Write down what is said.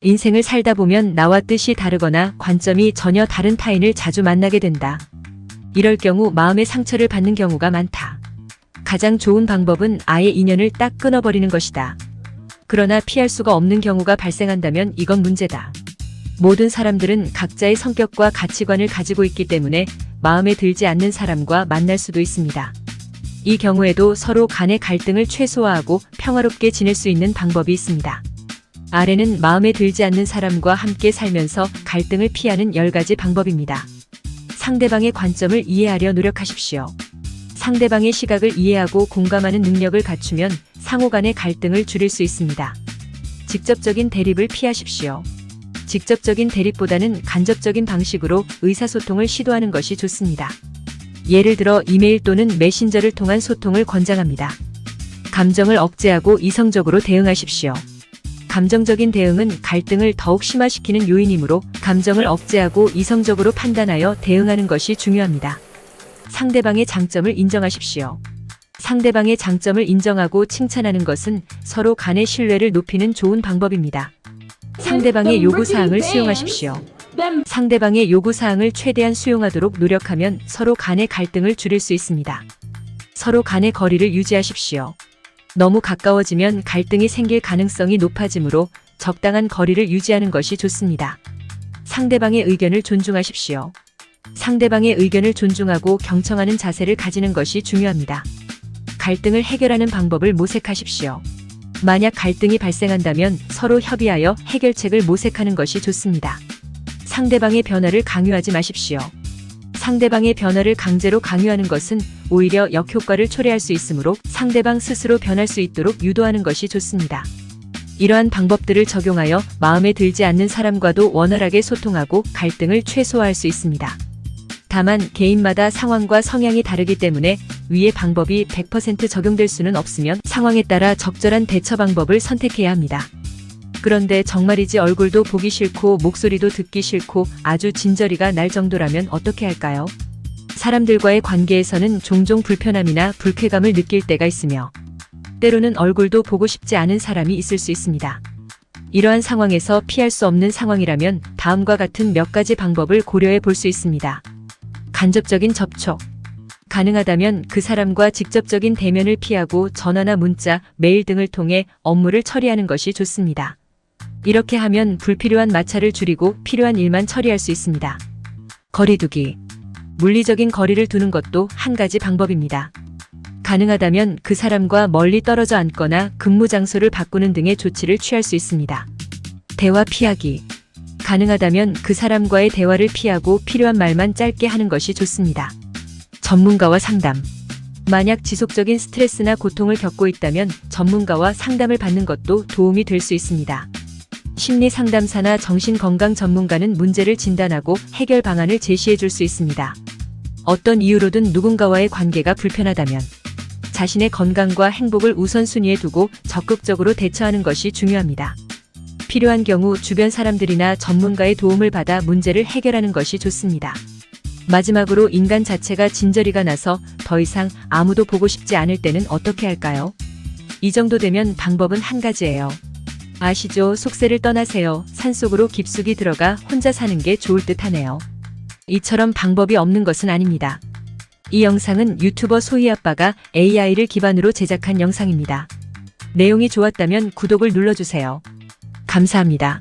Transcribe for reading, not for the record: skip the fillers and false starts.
인생을 살다 보면 나와 뜻이 다르거나 관점이 전혀 다른 타인을 자주 만나게 된다. 이럴 경우 마음의 상처를 받는 경우가 많다. 가장 좋은 방법은 아예 인연을 딱 끊어버리는 것이다. 그러나 피할 수가 없는 경우가 발생한다면 이건 문제다. 모든 사람들은 각자의 성격과 가치관을 가지고 있기 때문에 마음에 들지 않는 사람과 만날 수도 있습니다. 이 경우에도 서로 간의 갈등을 최소화하고 평화롭게 지낼 수 있는 방법이 있습니다. 아래는 마음에 들지 않는 사람과 함께 살면서 갈등을 피하는 10가지 방법입니다. 상대방의 관점을 이해하려 노력하십시오. 상대방의 시각을 이해하고 공감하는 능력을 갖추면 상호 간의 갈등을 줄일 수 있습니다. 직접적인 대립을 피하십시오. 직접적인 대립보다는 간접적인 방식으로 의사소통을 시도하는 것이 좋습니다. 예를 들어 이메일 또는 메신저를 통한 소통을 권장합니다. 감정을 억제하고 이성적으로 대응하십시오. 감정적인 대응은 갈등을 더욱 심화시키는 요인이므로 감정을 억제하고 이성적으로 판단하여 대응하는 것이 중요합니다. 상대방의 장점을 인정하십시오. 상대방의 장점을 인정하고 칭찬하는 것은 서로 간의 신뢰를 높이는 좋은 방법입니다. 상대방의 요구사항을 수용하십시오. 상대방의 요구사항을 최대한 수용하도록 노력하면 서로 간의 갈등을 줄일 수 있습니다. 서로 간의 거리를 유지하십시오. 너무 가까워지면 갈등이 생길 가능성이 높아지므로 적당한 거리를 유지하는 것이 좋습니다. 상대방의 의견을 존중하십시오. 상대방의 의견을 존중하고 경청하는 자세를 가지는 것이 중요합니다. 갈등을 해결하는 방법을 모색하십시오. 만약 갈등이 발생한다면 서로 협의하여 해결책을 모색하는 것이 좋습니다. 상대방의 변화를 강요하지 마십시오. 상대방의 변화를 강제로 강요하는 것은 오히려 역효과를 초래할 수 있으므로 상대방 스스로 변할 수 있도록 유도하는 것이 좋습니다. 이러한 방법들을 적용하여 마음에 들지 않는 사람과도 원활하게 소통하고 갈등을 최소화할 수 있습니다. 다만 개인마다 상황과 성향이 다르기 때문에 위의 방법이 100% 적용될 수는 없으면 상황에 따라 적절한 대처 방법을 선택해야 합니다. 그런데 정말이지 얼굴도 보기 싫고 목소리도 듣기 싫고 아주 진저리가 날 정도라면 어떻게 할까요? 사람들과의 관계에서는 종종 불편함이나 불쾌감을 느낄 때가 있으며 때로는 얼굴도 보고 싶지 않은 사람이 있을 수 있습니다. 이러한 상황에서 피할 수 없는 상황이라면 다음과 같은 몇 가지 방법을 고려해 볼 수 있습니다. 간접적인 접촉. 가능하다면 그 사람과 직접적인 대면을 피하고 전화나 문자, 메일 등을 통해 업무를 처리하는 것이 좋습니다. 이렇게 하면 불필요한 마찰을 줄이고 필요한 일만 처리할 수 있습니다. 거리두기. 물리적인 거리를 두는 것도 한 가지 방법입니다. 가능하다면 그 사람과 멀리 떨어져 앉거나 근무 장소를 바꾸는 등의 조치를 취할 수 있습니다. 대화 피하기. 가능하다면 그 사람과의 대화를 피하고 필요한 말만 짧게 하는 것이 좋습니다. 전문가와 상담. 만약 지속적인 스트레스나 고통을 겪고 있다면 전문가와 상담을 받는 것도 도움이 될 수 있습니다. 심리 상담사나 정신건강 전문가는 문제를 진단하고 해결 방안을 제시해 줄 수 있습니다. 어떤 이유로든 누군가와의 관계가 불편하다면 자신의 건강과 행복을 우선순위에 두고 적극적으로 대처하는 것이 중요합니다. 필요한 경우 주변 사람들이나 전문가의 도움을 받아 문제를 해결하는 것이 좋습니다. 마지막으로 인간 자체가 진저리가 나서 더 이상 아무도 보고 싶지 않을 때는 어떻게 할까요? 이 정도 되면 방법은 한 가지예요. 아시죠? 속세를 떠나세요. 산속으로 깊숙이 들어가 혼자 사는 게 좋을 듯 하네요. 이처럼 방법이 없는 것은 아닙니다. 이 영상은 유튜버 소희아빠가 AI를 기반으로 제작한 영상입니다. 내용이 좋았다면 구독을 눌러주세요. 감사합니다.